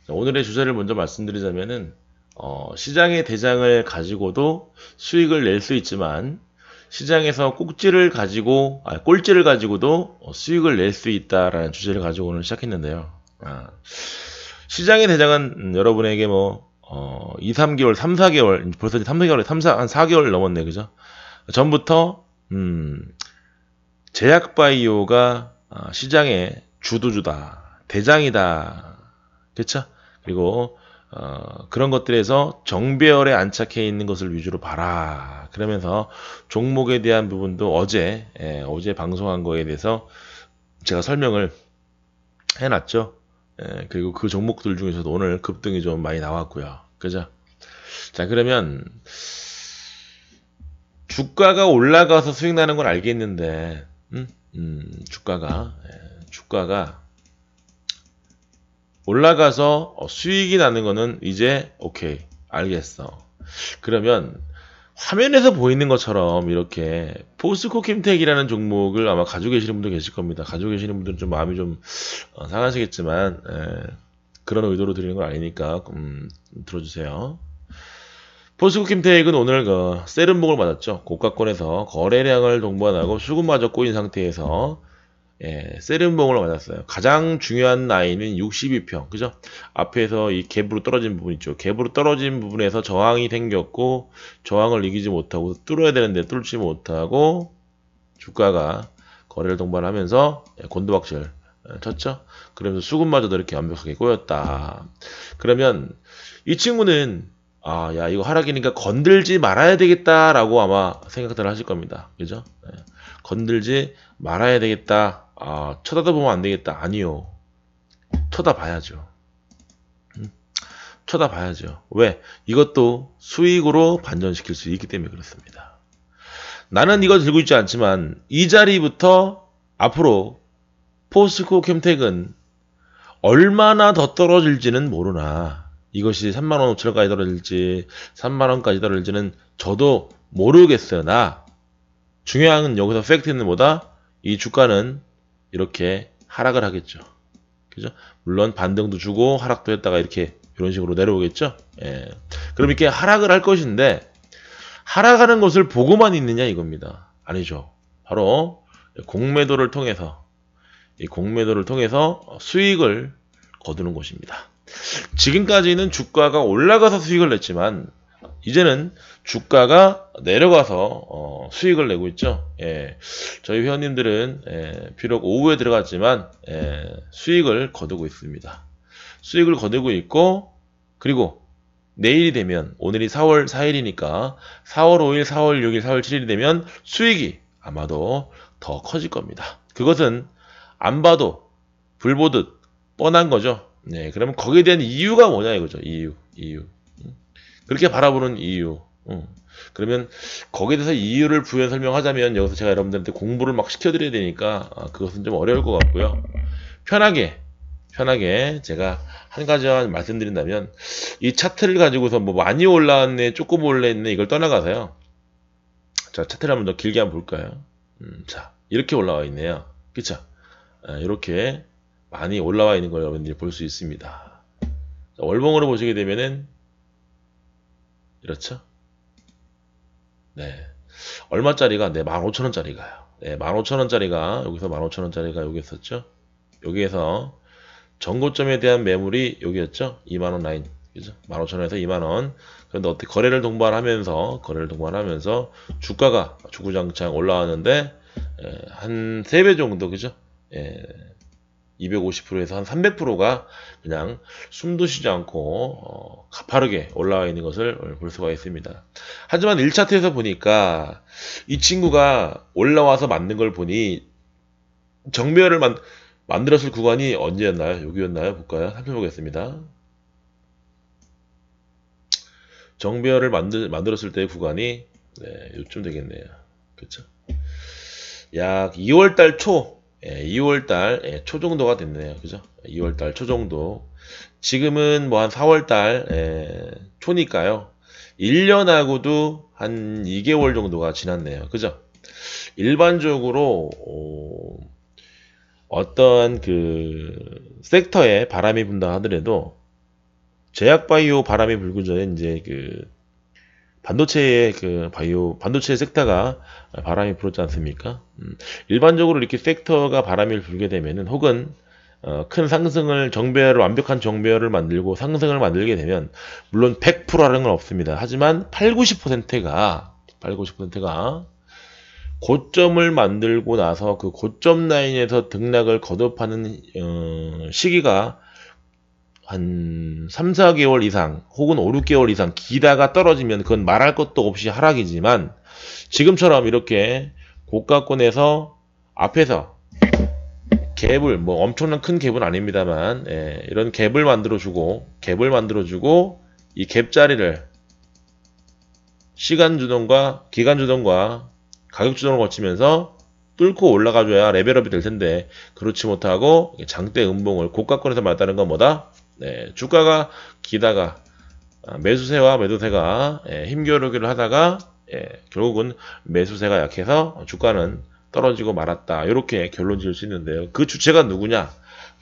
오늘의 주제를 먼저 말씀드리자면은 시장의 대장을 가지고도 수익을 낼 수 있지만 시장에서 꼴찌를 가지고도 수익을 낼 수 있다라는 주제를 가지고 오늘 시작했는데요. 시장의 대장은 여러분에게 2, 3개월, 3, 4개월, 벌써 3, 4개월, 한 4개월 넘었네, 그죠? 전부터, 제약바이오가 시장의 주도주다, 대장이다, 그쵸? 그리고 그런 것들에서 정배열에 안착해 있는 것을 위주로 봐라. 그러면서 종목에 대한 부분도 어제 방송한 거에 대해서 제가 설명을 해놨죠. 그리고 그 종목들 중에서도 오늘 급등이 좀 많이 나왔고요. 그죠? 자, 그러면 주가가 올라가서 수익 나는 건 알겠는데, 주가가 올라가서 수익이 나는 거는 이제 오케이, 알겠어. 그러면 화면에서 보이는 것처럼 이렇게 포스코킴텍이라는 종목을 아마 가지고 계시는 분도 계실 겁니다. 가지고 계시는 분들은 좀 마음이 좀 상하시겠지만 그런 의도로 드리는 건 아니니까 들어주세요. 포스코킴텍은 오늘 세름목을 맞았죠. 고가권에서 거래량을 동반하고 수급마저 꼬인 상태에서 세름봉을 맞았어요. 가장 중요한 라인은 62평, 그죠? 앞에서 이 갭으로 떨어진 부분 있죠. 갭으로 떨어진 부분에서 저항이 생겼고, 저항을 이기지 못하고, 뚫어야 되는데 뚫지 못하고, 주가가 거래를 동반하면서 곤두박질 쳤죠? 그러면서 수급마저도 이렇게 완벽하게 꼬였다. 그러면 이 친구는 야, 이거 하락이니까 건들지 말아야 되겠다라고 아마 생각들 하실 겁니다. 그죠? 건들지 말아야 되겠다. 쳐다보면 안 되겠다. 아니요. 쳐다봐야죠. 쳐다봐야죠. 왜? 이것도 수익으로 반전시킬 수 있기 때문에 그렇습니다. 나는 이거 들고 있지 않지만 이 자리부터 앞으로 포스코캠텍은 얼마나 더 떨어질지는 모르나 이것이 3만원 5천원까지 떨어질지 3만원까지 떨어질지는 저도 모르겠어요. 중요한 건 여기서 팩트는 뭐다? 이 주가는 이렇게 하락을 하겠죠. 그죠? 물론 반등도 주고 하락도 했다가 이렇게 이런 식으로 내려오겠죠. 그럼 이렇게 하락을 할 것인데 하락하는 것을 보고만 있느냐 이겁니다. 아니죠. 바로 공매도를 통해서 수익을 거두는 것입니다. 지금까지는 주가가 올라가서 수익을 냈지만 이제는 주가가 내려가서 수익을 내고 있죠. 저희 회원님들은 비록 오후에 들어갔지만 수익을 거두고 있습니다. 수익을 거두고 있고 그리고 내일이 되면 오늘이 4월 4일이니까 4월 5일, 4월 6일, 4월 7일이 되면 수익이 아마도 더 커질 겁니다. 그것은 안 봐도 불 보듯 뻔한 거죠. 그러면 거기에 대한 이유가 뭐냐 이거죠. 이유. 그렇게 바라보는 이유. 그러면 거기에 대해서 이유를 부연 설명하자면 여기서 제가 여러분들한테 공부를 막 시켜드려야 되니까 그것은 좀 어려울 것 같고요. 편하게 제가 한 가지만 말씀드린다면 이 차트를 가지고서 뭐 많이 올라왔네, 조금 올랐네 이걸 떠나가서요. 자, 차트를 한번 더 길게 한번 볼까요? 자, 이렇게 올라와 있네요. 그쵸? 이렇게 많이 올라와 있는 걸 여러분들이 볼 수 있습니다. 자, 월봉으로 보시게 되면은 이렇죠? 얼마짜리가? 15,000원짜리가요. 15,000원짜리가 여기서 15,000원짜리가 여기 있었죠? 여기에서 전고점에 대한 매물이 여기였죠? 2만원 라인. 그죠? 15,000원에서 2만원. 그런데 어떻게 거래를 동반하면서 주가가 주구장창 올라왔는데 한 3배 정도, 그죠? 250%에서 한 300%가 그냥 숨도 쉬지 않고 가파르게 올라와 있는 것을 볼 수가 있습니다. 하지만 1차트에서 보니까 이 친구가 올라와서 만든 걸 보니 정배열을 만들었을 구간이 언제였나요? 여기였나요? 볼까요? 살펴보겠습니다. 정배열을 만들었을 때의 구간이 요쯤 되겠네요. 그쵸? 약 2월달 초 2월달 초 정도가 됐네요. 그죠? 2월달 초 정도. 지금은 뭐 한 4월달 초니까요. 1년하고도 한 2개월 정도가 지났네요. 그죠? 일반적으로 어떤 그 섹터에 바람이 분다 하더라도 제약바이오 바람이 불기 전에 이제 그 반도체의 그 반도체 섹터가 바람이 불었지 않습니까? 일반적으로 이렇게 섹터가 바람이 불게 되면은 혹은 큰 상승을 완벽한 정배열을 만들고 상승을 만들게 되면 물론 100%라는 건 없습니다. 하지만 8, 90%가 고점을 만들고 나서 그 고점 라인에서 등락을 거듭하는 시기가 한 3, 4개월 이상 혹은 5, 6개월 이상 기다가 떨어지면 그건 말할 것도 없이 하락이지만 지금처럼 이렇게 고가권에서 앞에서 갭을 뭐 엄청난 큰 갭은 아닙니다만 이런 갭을 만들어주고 이 갭 자리를 시간 주동과 기간 주동과 가격 주동을 거치면서 뚫고 올라가줘야 레벨업이 될 텐데 그렇지 못하고 장대 음봉을 고가권에서 맞다는 건 뭐다? 주가가 기다가 매수세와 매도세가 힘겨루기를 하다가 결국은 매수세가 약해서 주가는 떨어지고 말았다. 이렇게 결론 지을 수 있는데요. 그 주체가 누구냐?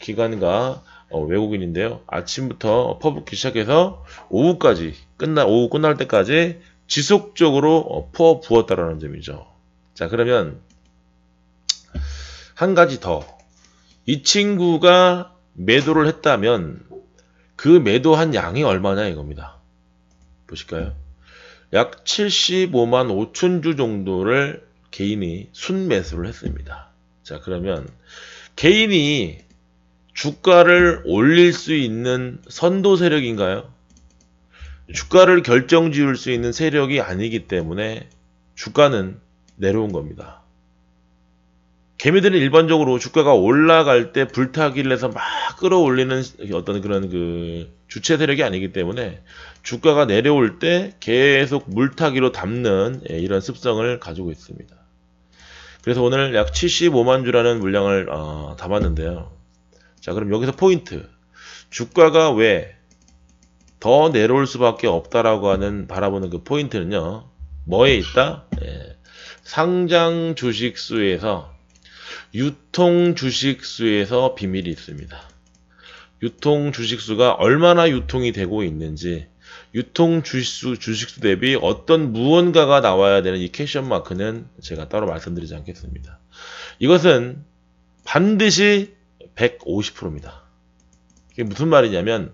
기관과 외국인인데요. 아침부터 퍼붓기 시작해서 오후 끝날 때까지 지속적으로 퍼 부었다라는 점이죠. 자, 그러면 한 가지 더. 이 친구가 매도를 했다면 그 매도한 양이 얼마냐 이겁니다. 보실까요? 약 75만 5천 주 정도를 개인이 순매수를 했습니다. 자, 그러면 개인이 주가를 올릴 수 있는 선도 세력인가요? 주가를 결정 지을 수 있는 세력이 아니기 때문에 주가는 내려온 겁니다. 개미들은 일반적으로 주가가 올라갈 때 불타기를 해서 막 끌어올리는 어떤 그런 그 주체 세력이 아니기 때문에 주가가 내려올 때 계속 물타기로 담는 이런 습성을 가지고 있습니다. 그래서 오늘 약 75만 주라는 물량을 담았는데요. 자, 그럼 여기서 포인트. 주가가 왜 더 내려올 수밖에 없다라고 하는 바라보는 그 포인트는요. 뭐에 있다? 상장 주식수에서 유통 주식수에서 비밀이 있습니다. 유통 주식수가 얼마나 유통이 되고 있는지, 유통 주식수 대비 어떤 무언가가 나와야 되는 이 캐션 마크는 제가 따로 말씀드리지 않겠습니다. 이것은 반드시 150%입니다. 이게 무슨 말이냐면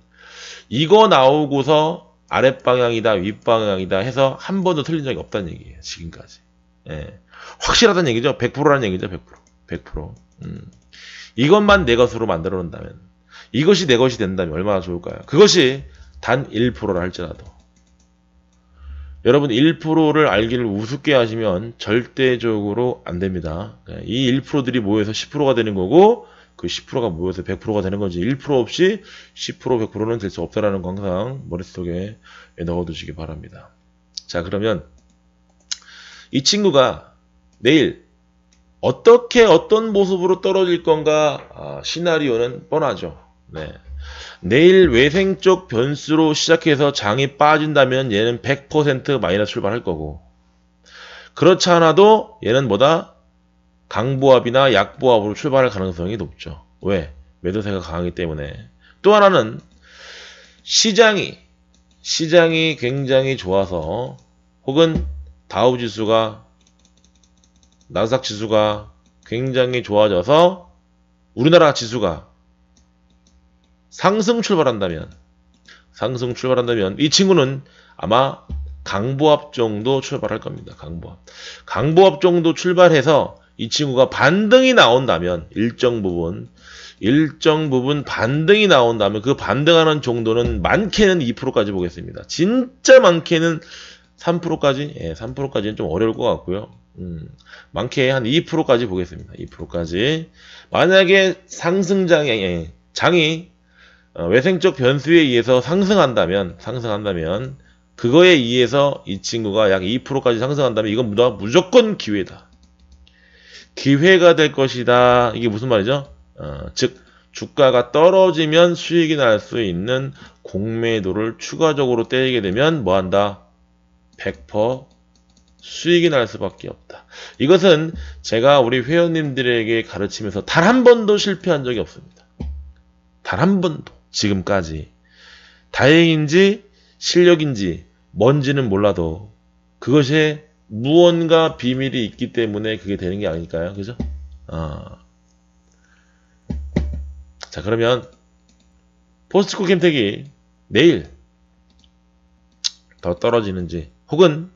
이거 나오고서 아랫방향이다 윗방향이다 해서 한 번도 틀린 적이 없다는 얘기예요. 지금까지. 확실하다는 얘기죠. 100%라는 얘기죠. 100%. 이것만 내 것으로 만들어 놓는다면, 이것이 내 것이 된다면 얼마나 좋을까요? 그것이 단 1%라 할지라도. 여러분 1%를 알기를 우습게 하시면 절대적으로 안 됩니다. 이 1%들이 모여서 10%가 되는 거고 그 10%가 모여서 100%가 되는 거지 1% 없이 10%, 100%는 될 수 없다라는 거 항상 머릿속에 넣어두시기 바랍니다. 자, 그러면 이 친구가 내일 어떤 모습으로 떨어질 건가 시나리오는 뻔하죠. 내일 외생적 변수로 시작해서 장이 빠진다면 얘는 100% 마이너스 출발할 거고, 그렇지 않아도 얘는 뭐다? 강보합이나 약보합으로 출발할 가능성이 높죠. 왜? 매도세가 강하기 때문에. 또 하나는 시장이 굉장히 좋아서 혹은 다우지수가 나스닥 지수가 굉장히 좋아져서 우리나라 지수가 상승 출발한다면 이 친구는 아마 강보합 정도 출발할 겁니다. 강보합 정도 출발해서 이 친구가 반등이 나온다면 일정 부분 반등이 나온다면 그 반등하는 정도는 많게는 2%까지 보겠습니다. 진짜 많게는 3%까지? 3%까지는 좀 어려울 것 같고요. 많게 한 2%까지 보겠습니다. 2%까지. 만약에 장이 외생적 변수에 의해서 상승한다면 그거에 의해서 이 친구가 약 2%까지 상승한다면 이건 무조건 기회다. 기회가 될 것이다. 이게 무슨 말이죠? 즉 주가가 떨어지면 수익이 날 수 있는 공매도를 추가적으로 때리게 되면 뭐한다? 100% 수익이 날 수밖에 없다. 이것은 제가 우리 회원님들에게 가르치면서 단 한 번도 실패한 적이 없습니다. 단 한 번도. 지금까지 다행인지 실력인지 뭔지는 몰라도 그것에 무언가 비밀이 있기 때문에 그게 되는 게 아닐까요? 그죠? 자, 그러면 포스트코 캠텍이 내일 더 떨어지는지 혹은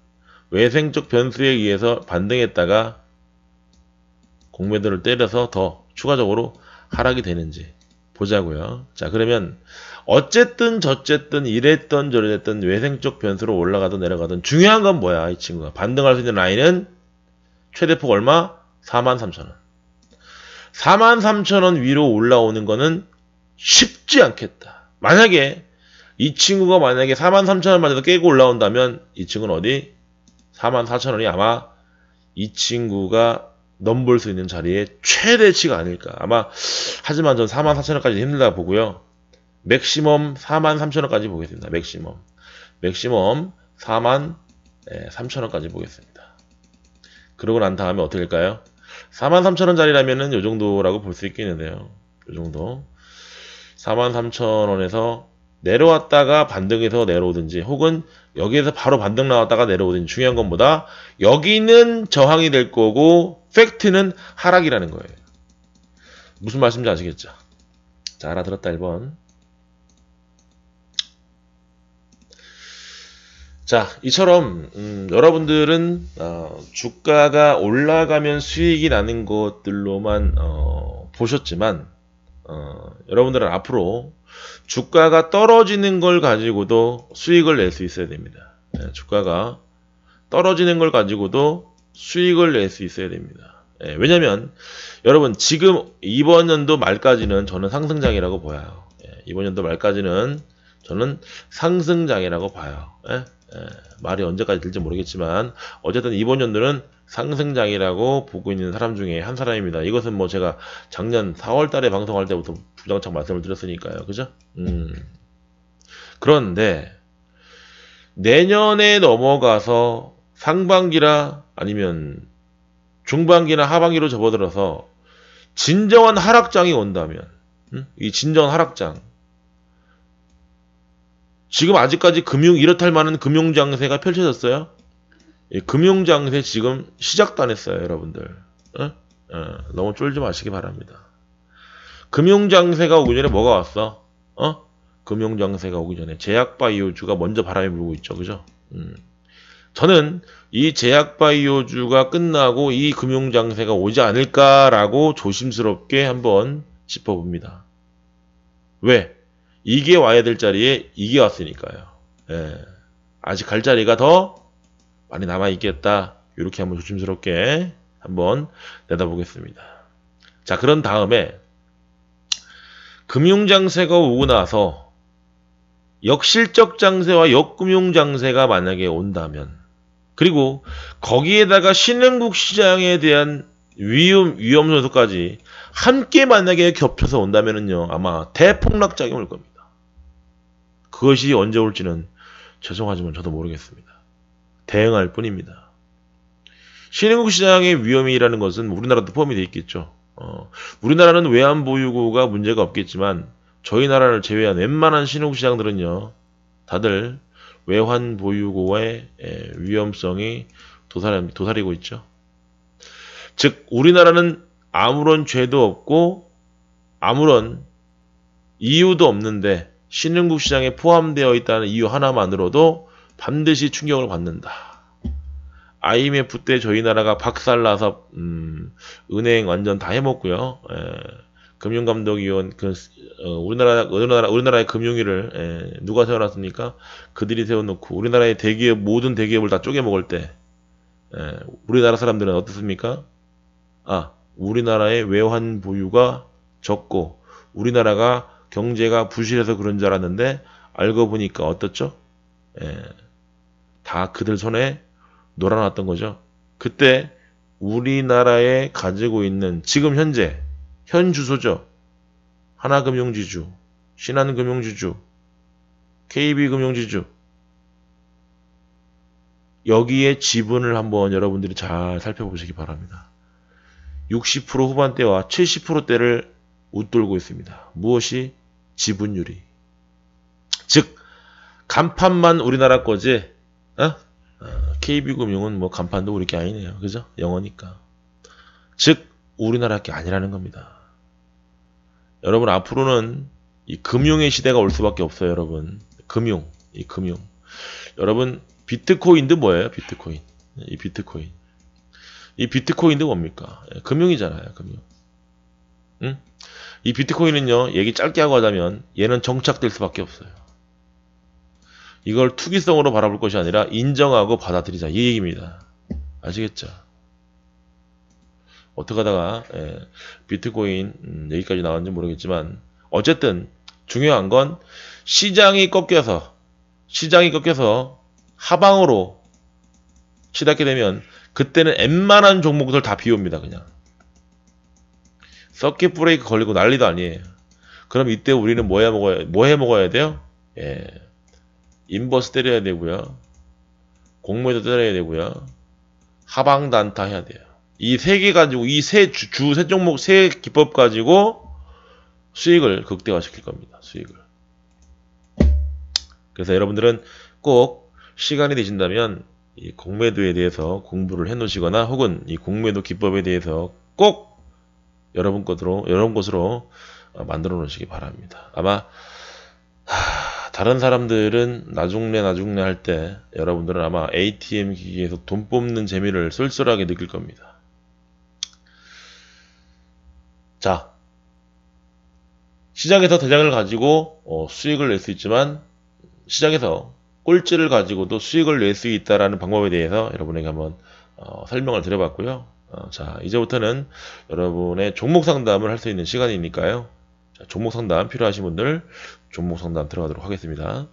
외생적 변수에 의해서 반등했다가 공매도를 때려서 더 추가적으로 하락이 되는지 보자고요. 자, 그러면 어쨌든 저쨌든 이랬던 저랬던 외생적 변수로 올라가든 내려가든 중요한 건 뭐야? 이 친구가 반등할 수 있는 라인은 최대폭 얼마? 43,000원. 43,000원 위로 올라오는 거는 쉽지 않겠다. 만약에 이 친구가 만약에 43,000원 맞아도 깨고 올라온다면 이 친구는 어디? 44,000원이 아마 이 친구가 넘볼 수 있는 자리에 최대치가 아닐까. 아마 하지만 전 44,000원까지 힘들다 보고요. 맥시멈 43,000원까지 보겠습니다. 맥시멈 43,000원까지 보겠습니다. 그러고 난 다음에 어떻게 될까요? 43,000원 자리라면은 요 정도라고 볼 수 있겠는데요. 요 정도. 43,000원에서 내려왔다가 반등해서 내려오든지 혹은 여기에서 바로 반등 나왔다가 내려오든지 중요한 건 뭐다? 여기는 저항이 될 거고 팩트는 하락이라는 거예요. 무슨 말씀인지 아시겠죠? 자, 알아들었다 1번. 자, 이처럼 여러분들은 주가가 올라가면 수익이 나는 것들로만 보셨지만 여러분들은 앞으로 주가가 떨어지는 걸 가지고도 수익을 낼 수 있어야 됩니다. 주가가 떨어지는 걸 가지고도 수익을 낼 수 있어야 됩니다. 왜냐면 여러분 지금 이번 연도 말까지는 저는 상승장이라고 봐요. 이번 연도 말까지는 저는 상승장이라고 봐요. 말이 언제까지 될지 모르겠지만 어쨌든 이번 연도는 상승장이라고 보고 있는 사람 중에 한 사람입니다. 이것은 뭐 제가 작년 4월 달에 방송할 때부터 주장창 말씀을 드렸으니까요. 그죠? 그런데 내년에 넘어가서 상반기라 아니면 중반기나 하반기로 접어들어서 진정한 하락장이 온다면 이 진정한 하락장 지금 아직까지 이렇다 할 만한 금융장세가 펼쳐졌어요. 금융장세 지금 시작도 안 했어요, 여러분들. 너무 쫄지 마시기 바랍니다. 금융장세가 오기 전에 뭐가 왔어? 금융장세가 오기 전에 제약바이오주가 먼저 바람이 불고 있죠, 그죠? 저는 이 제약바이오주가 끝나고 이 금융장세가 오지 않을까라고 조심스럽게 한번 짚어봅니다. 왜? 이게 와야 될 자리에 이게 왔으니까요. 아직 갈 자리가 더 많이 남아있겠다. 이렇게 한번 조심스럽게 한번 내다보겠습니다. 자, 그런 다음에 금융장세가 오고 나서 역실적 장세와 역금융장세가 만약에 온다면 그리고 거기에다가 신흥국 시장에 대한 위험 요소까지 함께 만약에 겹쳐서 온다면은요 아마 대폭락작이 올 겁니다. 그것이 언제 올지는 죄송하지만 저도 모르겠습니다. 대응할 뿐입니다. 신흥국 시장의 위험이라는 것은 우리나라도 포함이 되어 있겠죠. 우리나라는 외환보유고가 문제가 없겠지만 저희 나라를 제외한 웬만한 신흥국 시장들은요 다들 외환보유고의 위험성이 도사리고 있죠. 즉 우리나라는 아무런 죄도 없고 아무런 이유도 없는데 신흥국 시장에 포함되어 있다는 이유 하나만으로도 반드시 충격을 받는다. IMF 때 저희 나라가 박살나서 은행 완전 다 해먹고요. 금융감독위원 우리나라의 금융위를 누가 세워놨습니까? 그들이 세워놓고 우리나라의 대기업 모든 대기업을 다 쪼개먹을 때 우리나라 사람들은 어떻습니까? 우리나라의 외환 보유가 적고 우리나라가 경제가 부실해서 그런 줄 알았는데 알고 보니까 어떻죠? 다 그들 손에 놀아놨던 거죠. 그때 우리나라에 가지고 있는 지금 현 주소죠. 하나금융지주, 신한금융지주, KB금융지주 여기에 지분을 한번 여러분들이 잘 살펴보시기 바랍니다. 60% 후반대와 70%대를 웃돌고 있습니다. 무엇이? 지분율이. 즉 간판만 우리나라 거지, KB금융은 뭐 간판도 우리 게 아니네요. 그죠? 영어니까. 즉, 우리나라 게 아니라는 겁니다. 여러분, 앞으로는 이 금융의 시대가 올 수밖에 없어요, 여러분. 금융. 여러분, 비트코인도 뭐예요? 비트코인. 이 비트코인도 뭡니까? 금융이잖아요, 금융. 응? 이 비트코인은요, 얘기 짧게 하고 하자면 얘는 정착될 수밖에 없어요. 이걸 투기성으로 바라볼 것이 아니라 인정하고 받아들이자, 이 얘기입니다. 아시겠죠? 어떻게 하다가 비트코인 여기까지 나왔는지 모르겠지만 어쨌든 중요한 건 시장이 꺾여서 하방으로 치닫게 되면 그때는 웬만한 종목들 다 비웁니다. 그냥 서킷 브레이크 걸리고 난리도 아니에요. 그럼 이때 우리는 뭐 해 먹어야 돼요? 인버스 때려야 되고요, 공매도 때려야 되고요, 하방 단타 해야 돼요. 이 세 개 가지고, 이 세 종목, 세 기법 가지고 수익을 극대화시킬 겁니다. 수익을. 그래서 여러분들은 꼭 시간이 되신다면 이 공매도에 대해서 공부를 해 놓으시거나 혹은 이 공매도 기법에 대해서 꼭 여러분 것으로 만들어 놓으시기 바랍니다. 아마 다른 사람들은 나중내 할 때 여러분들은 아마 ATM 기기에서 돈 뽑는 재미를 쏠쏠하게 느낄 겁니다. 자, 시장에서 대장을 가지고 수익을 낼 수 있지만 시장에서 꼴찌를 가지고도 수익을 낼 수 있다라는 방법에 대해서 여러분에게 한번 설명을 드려봤고요. 자, 이제부터는 여러분의 종목 상담을 할 수 있는 시간이니까요. 자, 종목 상담 필요하신 분들 종목 상담 들어가도록 하겠습니다.